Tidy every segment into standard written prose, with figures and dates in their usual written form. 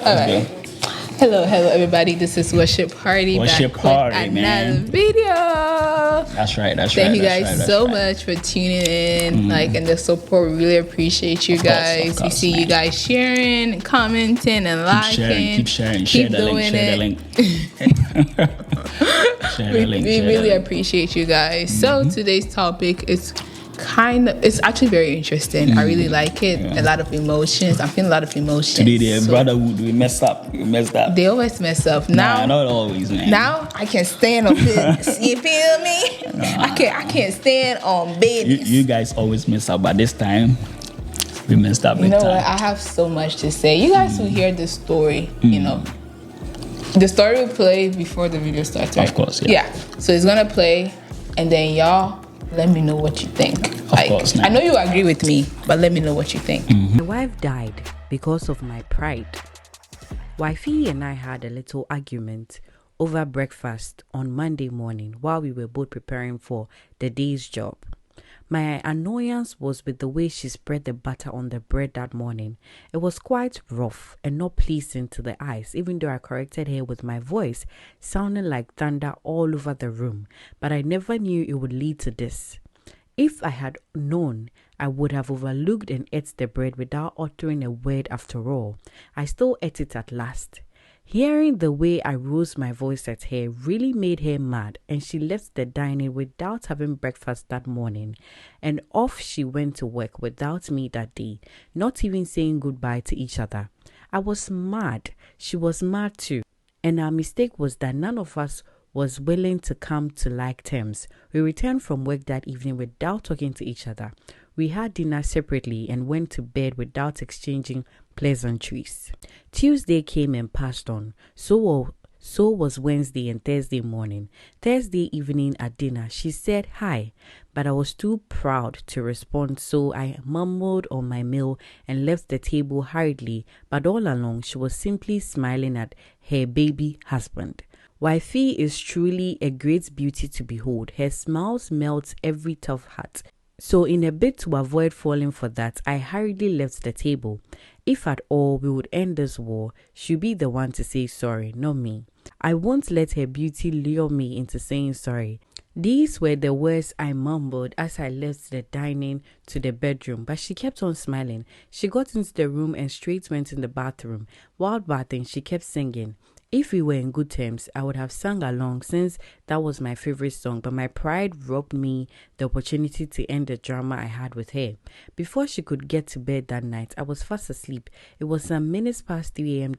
All right. Hello, everybody. This is Worship Party. Worship Party, another video. That's right. Thank you guys so much for tuning in, and the support. We really appreciate you guys. We see you guys sharing, commenting, and liking. Keep sharing. Share the link. We really appreciate you guys. So today's topic is it's actually very interesting. I really like it. A lot of emotions. I'm feeling a lot of emotions. Today, brotherhood, we messed up. They always mess up. Now, not always, man. Now I can stand on business. You feel me? I can't stand on business. You guys always mess up, but this time we messed up. You know what? I have so much to say. You guys will hear the story. You know, the story will play before the video starts. Right? Of course, yeah. So it's gonna play, and then y'all let me know what you think. Of course, I know you agree with me, but let me know what you think. My wife died because of my pride. Wifey and I had a little argument over breakfast on Monday morning while we were both preparing for the day's job. My annoyance was with the way she spread the butter on the bread that morning. It was quite rough and not pleasing to the eyes, even though I corrected her with my voice, sounding like thunder all over the room. But I never knew it would lead to this. If I had known, I would have overlooked and ate the bread without uttering a word after all. I still ate it at last. Hearing the way I rose my voice at her really made her mad, and she left the dining without having breakfast that morning, and off she went to work without me that day, not even saying goodbye to each other. I was mad. She was mad too, and our mistake was that none of us was willing to come to like terms. We returned from work that evening without talking to each other. We had dinner separately and went to bed without exchanging pleasantries. Tuesday came and passed on. So was Wednesday and Thursday morning. Thursday evening at dinner, she said hi, but I was too proud to respond, so I mumbled on my meal and left the table hurriedly, but all along she was simply smiling at her baby husband. Wifey is truly a great beauty to behold. Her smile melts every tough heart. So in a bid to avoid falling for that, I hurriedly left the table. If at all we would end this war, she'd be the one to say sorry, not me. I won't let her beauty lure me into saying sorry. These were the words I mumbled as I left the dining to the bedroom, but she kept on smiling. She got into the room and straight went in the bathroom. While bathing, she kept singing. If we were in good terms, I would have sung along since that was my favorite song, but my pride robbed me the opportunity to end the drama I had with her. Before she could get to bed that night, I was fast asleep. It was some minutes past 3 a.m.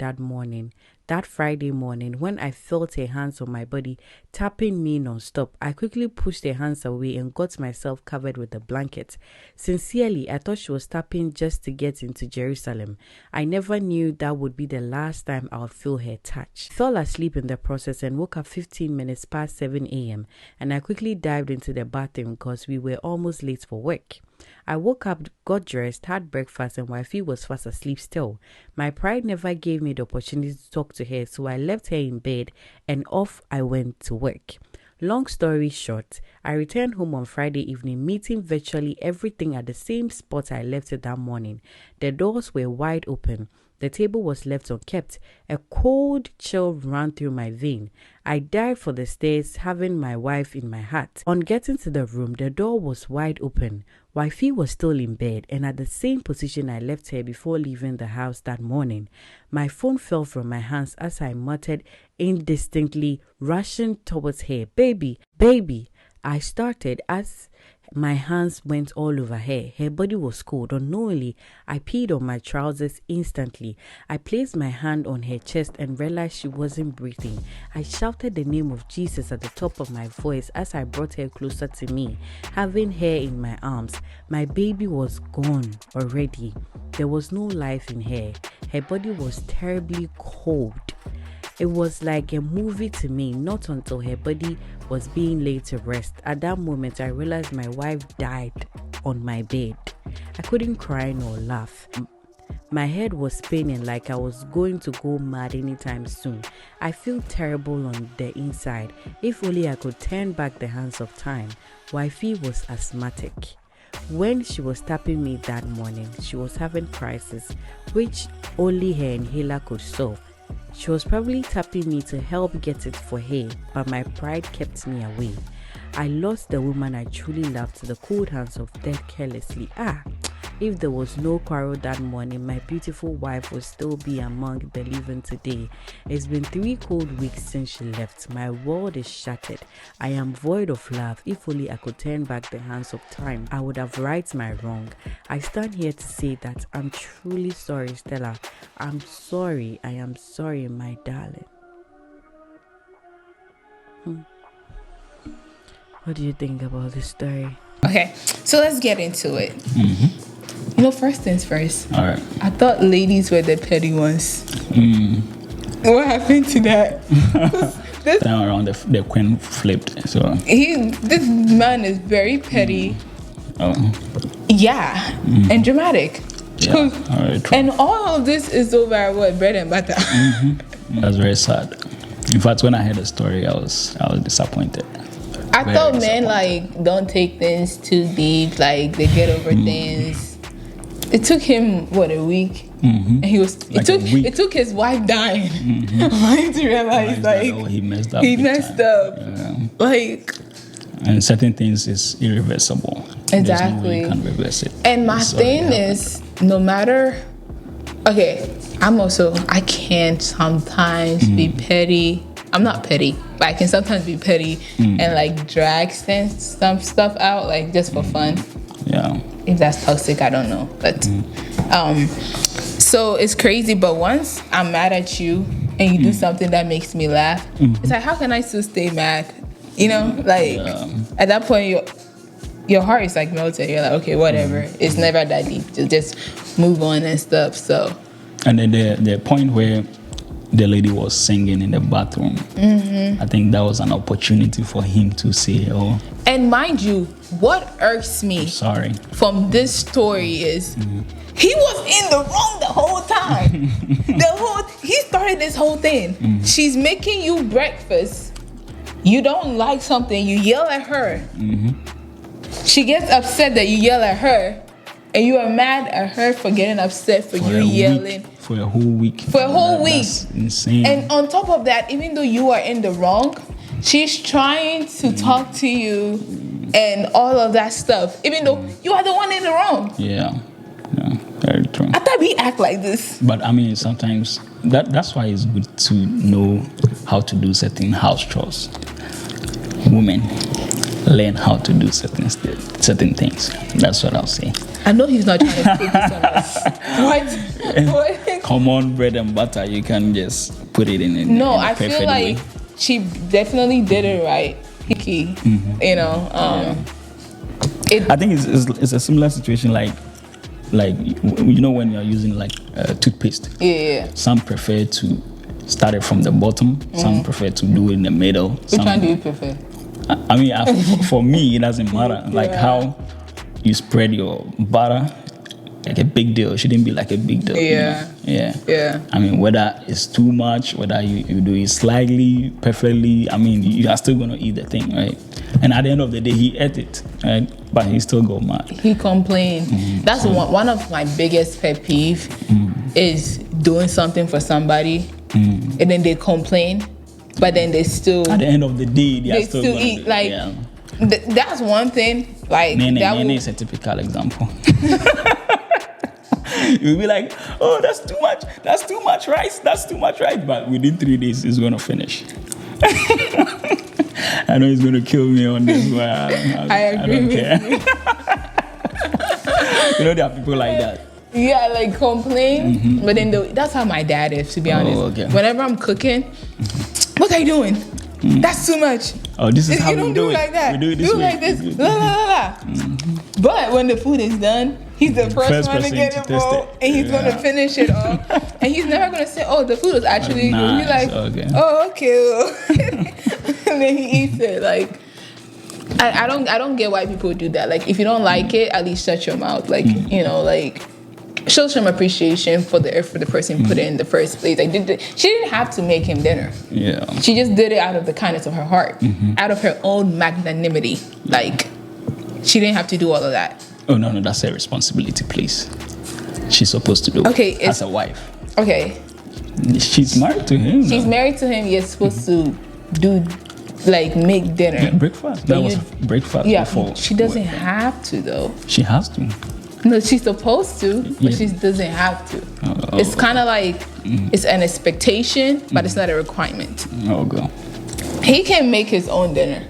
that Friday morning, when I felt her hands on my body tapping me non-stop. I quickly pushed her hands away and got myself covered with a blanket. Sincerely, I thought she was tapping just to get into Jerusalem. I never knew that would be the last time I would feel her touch. I fell asleep in the process and woke up 15 minutes past 7 a.m. and I quickly dived into the bathroom because we were almost late for work. I woke up, got dressed, had breakfast, and wifey was fast asleep still. My pride never gave me the opportunity to talk to her, so I left her in bed and off I went to work. Long story short, I returned home on Friday evening, meeting virtually everything at the same spot I left it that morning. The doors were wide open. The table was left unkept. A cold chill ran through my vein. I dived for the stairs, having my wife in my heart. On getting to the room, the door was wide open. Wifey was still in bed and at the same position I left her before leaving the house that morning. My phone fell from my hands as I muttered indistinctly, rushing towards her. Baby, baby. I started as my hands went all over her. Her body was cold. Unknowingly, I peed on my trousers instantly. I placed my hand on her chest and realized she wasn't breathing. I shouted the name of Jesus at the top of my voice as I brought her closer to me, having her in my arms. My baby was gone already. There was no life in her. Her body was terribly cold. It was like a movie to me, not until her body was being laid to rest. At that moment, I realized my wife died on my bed. I couldn't cry nor laugh. My head was spinning like I was going to go mad anytime soon. I feel terrible on the inside. If only I could turn back the hands of time. Wifey was asthmatic. When she was tapping me that morning, she was having crisis, which only her inhaler could solve. She was probably tapping me to help get it for her, but my pride kept me away. I lost the woman I truly loved to the cold hands of death carelessly. If there was no quarrel that morning, my beautiful wife would still be among the living today. It's been 3 cold weeks since she left. My world is shattered. I am void of love. If only I could turn back the hands of time, I would have righted my wrong. I stand here to say that I'm truly sorry, Stella. I'm sorry. I am sorry, my darling. What do you think about this story? Okay, so let's get into it. First things first. All right. I thought ladies were the petty ones. What happened to that? This time around, the queen flipped. So this man is very petty. Yeah, and dramatic. Yeah. All right, and all of this is over what, bread and butter. That's very sad. In fact, when I heard the story, I was disappointed. I thought men don't take things too deep, they get over things. It took him a week, and it took his wife dying for him to realize he messed up. Yeah. And certain things is irreversible. Exactly. There's no way you can reverse it. And my thing is, no matter. Okay, I can't sometimes be petty. I'm not petty, but I can sometimes be petty and drag some stuff out just for fun. Yeah. If that's toxic, I don't know. But so it's crazy. But once I'm mad at you and you do something that makes me laugh, it's how can I still stay mad? At that point, your heart is melted. You're okay, whatever. It's never that deep. Just move on and stuff. So. And then the point where the lady was singing in the bathroom, I think that was an opportunity for him to say, "Oh." And mind you, what irks me from this story is he was in the wrong the whole time. He started this whole thing. She's making you breakfast. You don't like something, you yell at her. She gets upset that you yell at her, and you are mad at her for getting upset for you yelling. For a whole week. That's insane. And on top of that, even though you are in the wrong, she's trying to talk to you and all of that stuff, even though you are the one in the wrong. Yeah, very true. I thought we act like this. But sometimes that's why it's good to know how to do certain house chores. Women learn how to do certain things. That's what I'll say. I know he's not trying to put this on us. What? Come on, bread and butter. You can just put it in. I feel like she definitely did it right. I think it's a similar situation like when you're using toothpaste. Yeah. Some prefer to start it from the bottom. Some prefer to do it in the middle. Which one do you prefer? For me, it doesn't matter. How you spread your butter, a big deal. It shouldn't be a big deal. Yeah. Yeah. Whether it's too much, whether you do it slightly, perfectly, you are still going to eat the thing, right? And at the end of the day, he ate it, right? But he still got mad. He complained. That's one of my biggest pet peeve is doing something for somebody and then they complain, but then they still... At the end of the day, they are still eat. That's one thing. Nene is a typical example. You'll be like, "Oh, that's too much rice. But within 3 days, it's going to finish. I know he's going to kill me on this, but I agree don't with care. you. There are people like that. Yeah, complain, but then that's how my dad is, to be honest. Okay. Whenever I'm cooking, what are you doing? That's too much. Oh, this is how we don't do it. Like that. We do it this way. Like this. La, la, la, la. But when the food is done, he's the first one to get involved, and he's going to finish it off. And he's never going to say, "Oh, the food was actually good." He's like, okay. "Oh, okay." And then he eats it. I don't get why people do that. If you don't like it, at least shut your mouth. Show some appreciation for the person who put it in the first place. She didn't have to make him dinner. Yeah. She just did it out of the kindness of her heart, out of her own magnanimity. She didn't have to do all of that. Oh, no, that's her responsibility, please. She's supposed to do it as a wife. Okay. She's married to him. She's married to him. You're supposed to do, like, make dinner. Yeah, breakfast. That was breakfast before. She doesn't have to, though. She has to. No, she's supposed to, but she doesn't have to. It's kind of like, it's an expectation, but it's not a requirement. Oh, God. He can make his own dinner.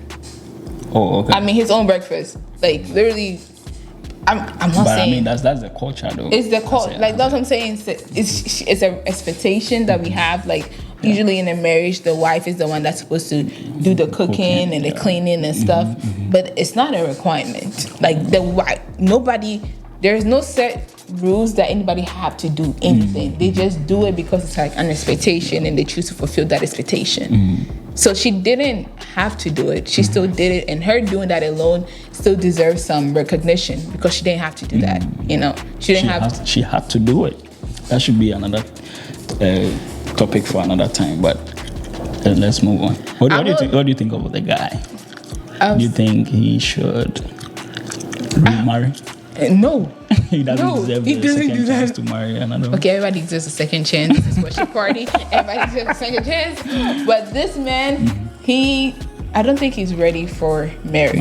Oh, okay. I mean, his own breakfast. Like, literally, I'm not saying. But I mean, that's the culture, though. It's the culture. Like, that's what I'm saying. It's an expectation that we have. Like, usually in a marriage, the wife is the one that's supposed to do the cooking and the cleaning and stuff. But it's not a requirement. Like, there's no set rules that anybody have to do anything. They just do it because it's like an expectation and they choose to fulfill that expectation. So she didn't have to do it. She still did it, and her doing that alone still deserves some recognition because she didn't have to do that. You know, she had to do it. That should be another topic for another time. But let's move on. What do you think about the guy? Do you think he should remarry? No. He doesn't deserve a second chance to marry another. Okay, everybody deserves a second chance. This is worship party. Everybody deserves a second chance. But this man, I don't think he's ready for marriage.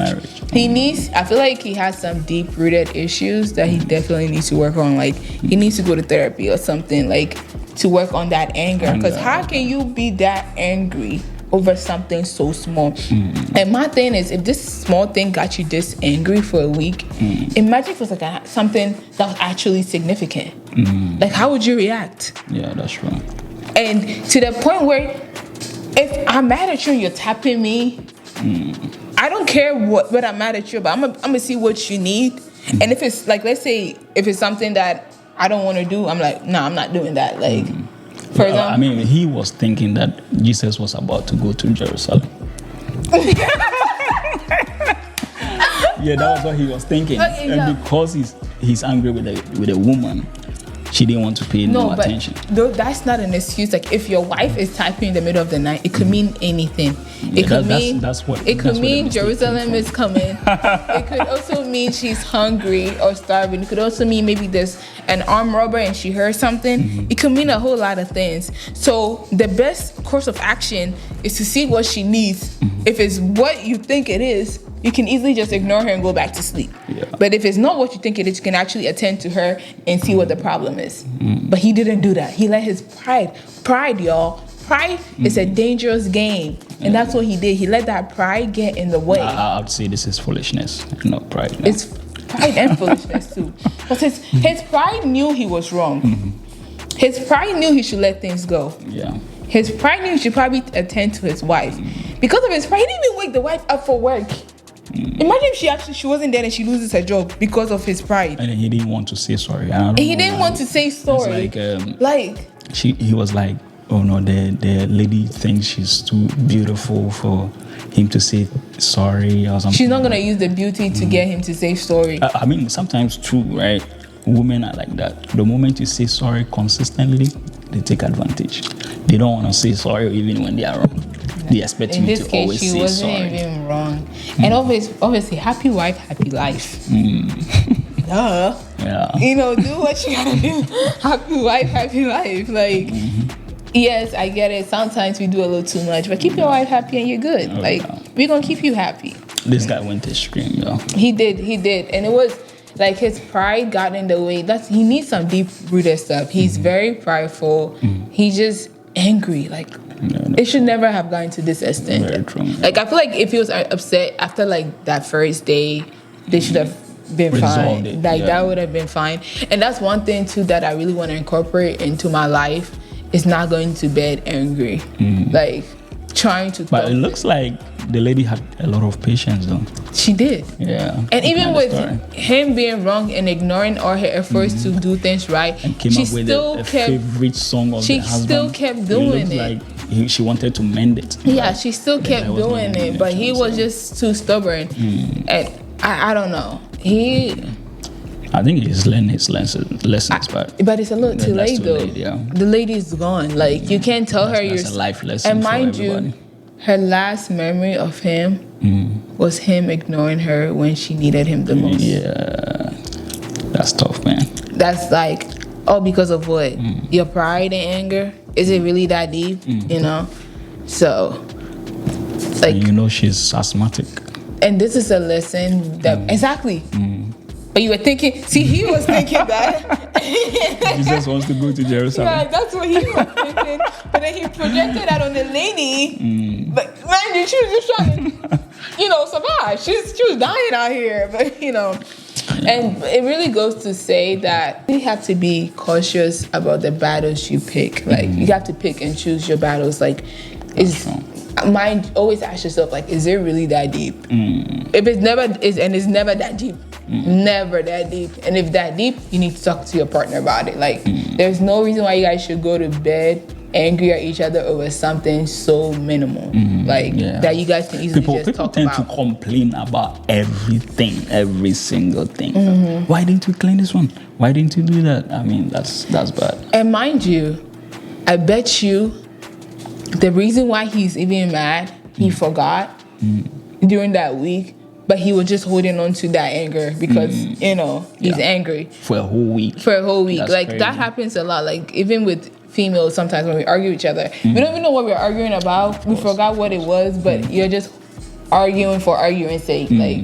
I feel like he has some deep-rooted issues that he definitely needs to work on. Like, he needs to go to therapy or something, like, to work on that anger. Because how can you be that angry over something so small? And my thing is, if this small thing got you this angry for a week, imagine if it was like something that was actually significant. Like, how would you react? Yeah, that's true. And to the point where if I'm mad at you and you're tapping me, I don't care what I'm mad at you about. I'm gonna see what you need. And if it's like, let's say if it's something that I don't want to do, I'm like, no, I'm not doing that. Like, for example, I mean, he was thinking that Jesus was about to go to Jerusalem. Yeah, that was what he was thinking. Okay, and because he's angry with a woman, she didn't want to pay no attention. No, that's not an excuse. Like, if your wife is typing in the middle of the night, it could mean anything. It could mean Jerusalem is coming. It could also mean she's hungry or starving. It could also mean maybe there's an armed robber and she heard something. It could mean a whole lot of things. So the best course of action is to see what she needs. If it's what you think it is, you can easily just ignore her and go back to sleep. Yeah. But if it's not what you think it is, you can actually attend to her and see what the problem is. But he didn't do that. He let his pride, y'all. Pride is a dangerous game. And that's what he did. He let that pride get in the way. I would say this is foolishness, not pride. No. It's pride and foolishness too. Because his pride knew he was wrong. His pride knew he should let things go. Yeah. His pride knew he should probably attend to his wife. Because of his pride, he didn't even wake the wife up for work. Imagine if she wasn't there and she loses her job because of his pride. And he didn't want to say sorry. He didn't want to say sorry. He was like, oh no, the lady thinks she's too beautiful for him to say sorry or something. She's not gonna use the beauty to get him to say sorry. I mean, sometimes true, right? Women are like that. The moment you say sorry consistently, they take advantage. They don't want to say sorry even when they are wrong. They expect you to always say sorry. In this case, she wasn't even wrong. And obviously, happy wife, happy life. Duh. Yeah. You know, do what you gotta do. Happy wife, happy life. Like, yes, I get it. Sometimes we do a little too much, but keep your wife happy and you're good. We're gonna keep you happy. This guy went extreme, yo. He did. And it was like his pride got in the way. He needs some deep-rooted stuff. He's very prideful. He's just angry. Like, it should never have gotten to this extent. Very true. Like, I feel like if he was upset after like that first day, they should have been fine. That would have been fine. And that's one thing too that I really want to incorporate into my life is not going to bed angry. Like, trying to. But it looks like the lady had a lot of patience, though. She did. Yeah. And even with him being wrong and ignoring all her efforts to do things right, and came up with a favorite song of the husband. She still kept doing it. Like she wanted to mend it. Yeah, she still kept doing it, but he was just too stubborn. And I don't know. I think he's learned his lessons, but it's a little too late though. Yeah. The lady's gone. Like, you can't tell her that's a life lesson. And mind you, her last memory of him was him ignoring her when she needed him the most. Yeah. That's tough, man. That's like, oh, because of what? Your pride and anger? Is it really that deep? You know? So, like, and you know she's asthmatic. And this is a lesson that exactly. But you were thinking. See, he was thinking that Jesus wants to go to Jerusalem. Yeah, that's what he was thinking. But then he projected that on the lady. But man, she was just trying to, survive. She was dying out here. But and it really goes to say that you have to be cautious about the battles you pick. Like you have to pick and choose your battles. Like always ask yourself, like, is it really that deep? If it's never that deep. Never that deep. And if that deep, you need to talk to your partner about it. Like there's no reason why you guys should go to bed angry at each other over something so minimal. That you guys can easily people talk tend about. to complain about everything, every single thing. Why didn't you clean this one? Why didn't you do that? I mean, that's bad. And mind you, I bet you the reason why he's even mad, he forgot during that week, but he was just holding on to that anger because, he's angry. For a whole week. That's like, crazy. That happens a lot. Like, even with females, sometimes when we argue with each other, we don't even know what we're arguing about. We forgot what it was, but you're just arguing for arguing's sake. Like,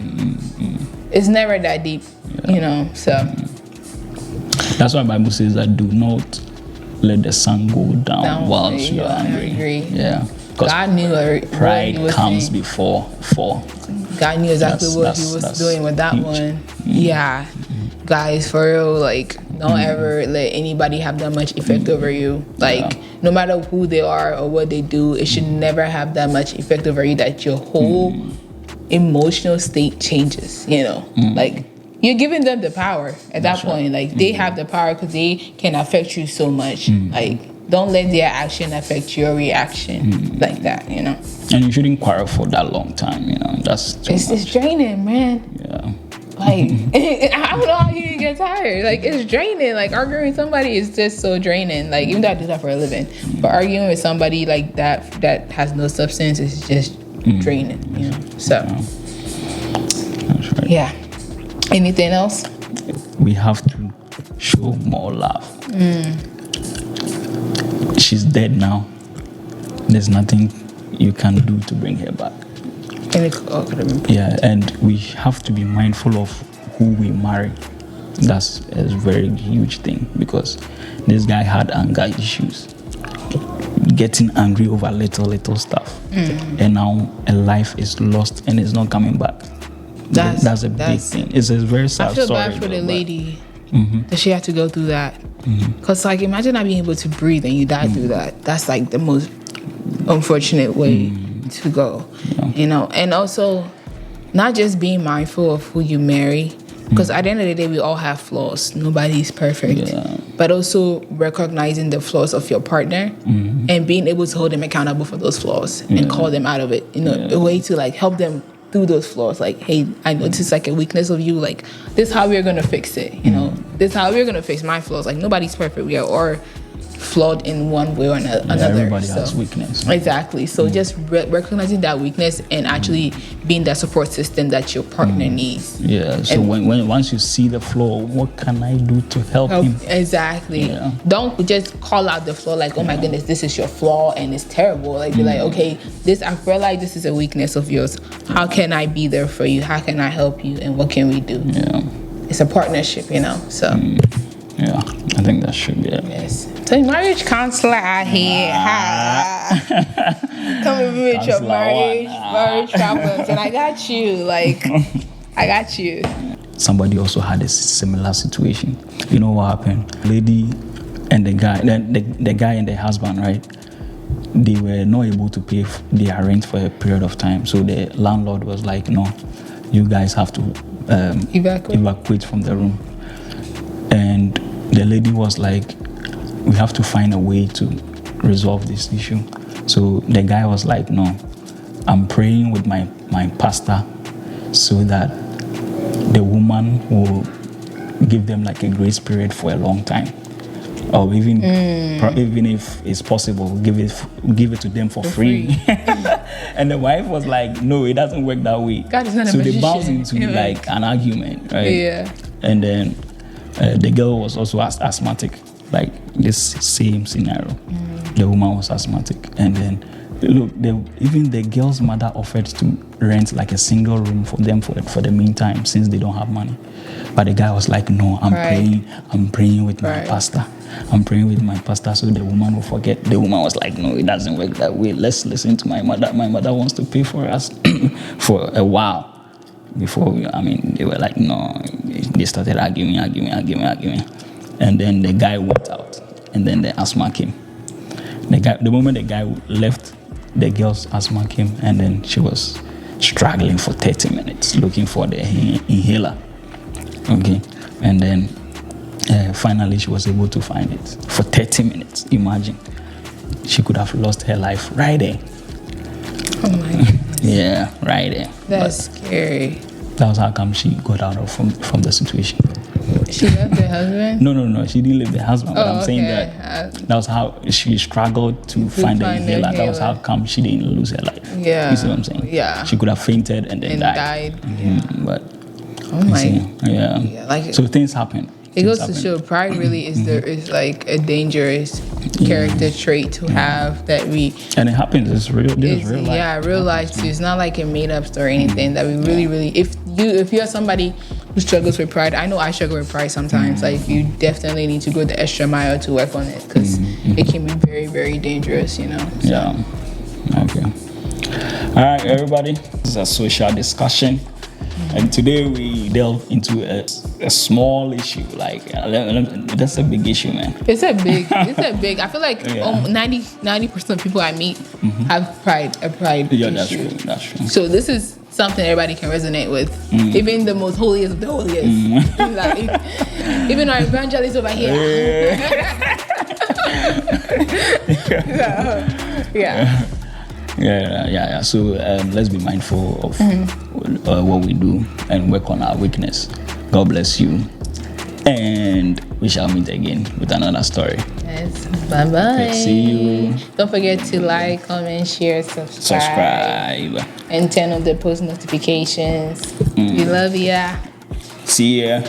it's never that deep, so. That's why the Bible says that do not let the sun go down whilst you are angry. Yeah. God knew pride comes before fall. God knew exactly what he was doing with that huge. One. Yeah. Guys, for real, like, don't ever let anybody have that much effect over you. Like, no matter who they are or what they do, it should never have that much effect over you that your whole emotional state changes, Like, you're giving them the power at that point. Like, they have the power because they can affect you so much. Like, don't let their action affect your reaction like that, And you shouldn't quarrel for that long time, That's too much. It's draining, man. Yeah. Like, I don't know how you get tired. Like, it's draining. Like, arguing with somebody is just so draining. Like, even though I do that for a living, but arguing with somebody like that has no substance is just draining, So, that's right. Yeah. Anything else? We have to show more love. She's dead now. There's nothing you can do to bring her back. Yeah, and we have to be mindful of who we marry. That's a very huge thing because this guy had anger issues, getting angry over little stuff, and now a life is lost and it's not coming back. That's a big thing. It's a very sad story. I feel bad for the lady that she had to go through that. Because, like, imagine not being able to breathe and you die through that. That's, like, the most unfortunate way to go. And also, not just being mindful of who you marry, because at the end of the day, we all have flaws. Nobody's perfect. But also recognizing the flaws of your partner and being able to hold them accountable for those flaws and call them out of it. A way to, like, help them through those flaws. Like, hey, I know this is like a weakness of you. Like, this is how we're gonna fix it. This is how we're gonna fix my flaws. Like, nobody's perfect. We are all flawed in one way or another. Everybody has weakness. Exactly. So just recognizing that weakness and actually being that support system that your partner needs. Yeah. So when once you see the flaw, what can I do to help him? Exactly. Yeah. Don't just call out the flaw like, oh my goodness, this is your flaw and it's terrible. Like, be like, okay, I realize this is a weakness of yours. How can I be there for you? How can I help you? And what can we do? Yeah. It's a partnership, So. Yeah, I think that should be it. Yes. So marriage counselor out here. Come with me with your marriage problems. And I got you. Like, I got you. Somebody also had a similar situation. You know what happened? Lady and the guy, the guy and the husband, right? They were not able to pay their rent for a period of time. So the landlord was like, no, you guys have to evacuate from the room. And the lady was like, we have to find a way to resolve this issue. So the guy was like, no, I'm praying with my pastor so that the woman will give them like a grace period for a long time. Or even if it's possible, give it to them for free. And the wife was like, no, it doesn't work that way. God is not a so magician. They bounced into like an argument, right? Yeah. And then The girl was also asthmatic, like this same scenario. The woman was asthmatic, and then look, even the girl's mother offered to rent like a single room for them for the meantime, since they don't have money. But the guy was like, no, I'm praying with my pastor. I'm praying with my pastor so the woman will forget. The woman was like, no, it doesn't work that way. Let's listen to my mother. My mother wants to pay for us for a while. Before, they were like, no. They started arguing. And then the guy went out. And then the asthma came. The moment the guy left, the girl's asthma came. And then she was struggling for 30 minutes looking for the inhaler. Okay. And then finally she was able to find it for 30 minutes. Imagine. She could have lost her life right there. Oh my goodness. Yeah, right there. That's scary. That was how come she got out of from the situation. She left her husband? No. She didn't leave the husband. But I'm saying that was how she struggled to find the inhaler. That was how come she didn't lose her life. Yeah. You see what I'm saying? Yeah. She could have fainted and then died. Mm-hmm. But oh my. Yeah. Like, so things happen. It goes to show pride really is like a dangerous character trait to have that we. And it happens. It's real. This is real life. Yeah, real life too. It's not like a made up story or anything that we really. If you're somebody who struggles with pride, I know I struggle with pride sometimes. Like you definitely need to go the extra mile to work on it because it can be very, very dangerous. So. Yeah. Okay. All right, everybody. This is a social discussion. And today we delve into a small issue. Like that's a big issue, man. It's a big. I feel like 90% of people I meet have a pride issue. That's true. So this is something everybody can resonate with. Even the most holiest of the holiest. Like, even our evangelists over here. Yeah. So let's be mindful of what we do and work on our weakness. God bless you. And we shall meet again with another story. Yes. Bye-bye. See you. Don't forget to like, comment, share, subscribe. And turn on the post notifications. We love ya. See ya.